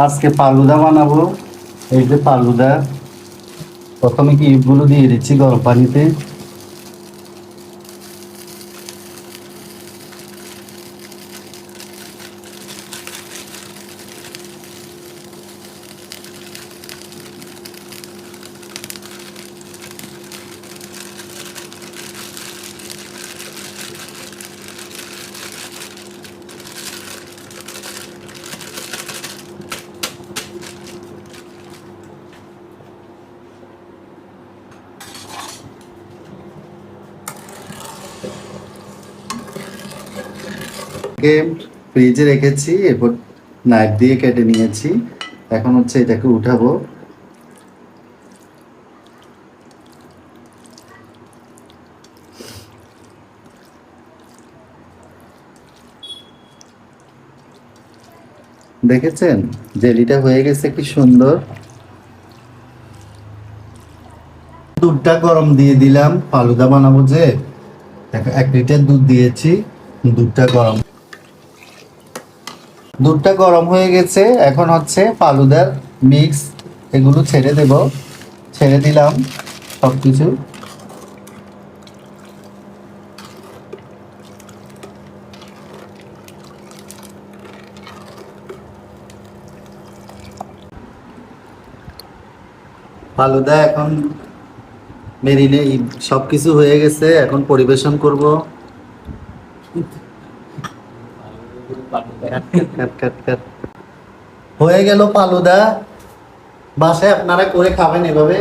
আজকে ফালুদা বানাবো। এই যে ফালুদা, প্রথমে কিউবগুলো দিয়ে দিচ্ছি গরম পানিতে। ফ্রিজে রেখেছি, এরপর নাইফ দিয়ে কেটে নিয়েছি। এখন হচ্ছে এটাকে উঠাবো। দেখেছেন জেলিটা হয়ে গেছে কি সুন্দর। দুধটা গরম দিয়ে দিলাম, ফালুদা বানাবো যে। 1 লিটার দুধ দিয়েছি, দুধটা গরম হয়ে গেছে। এখন হচ্ছে ফালুদার মিক্স এগুলো ছেড়ে দেব। ছেড়ে দিলাম সবকিছু। ফালুদা এখন মেরিনে সবকিছু হয়ে গেছে, এখন পরিবেশন করব। হয়ে গেল ফালুদা। বাসায় আপনারা করে খাবেন এভাবে।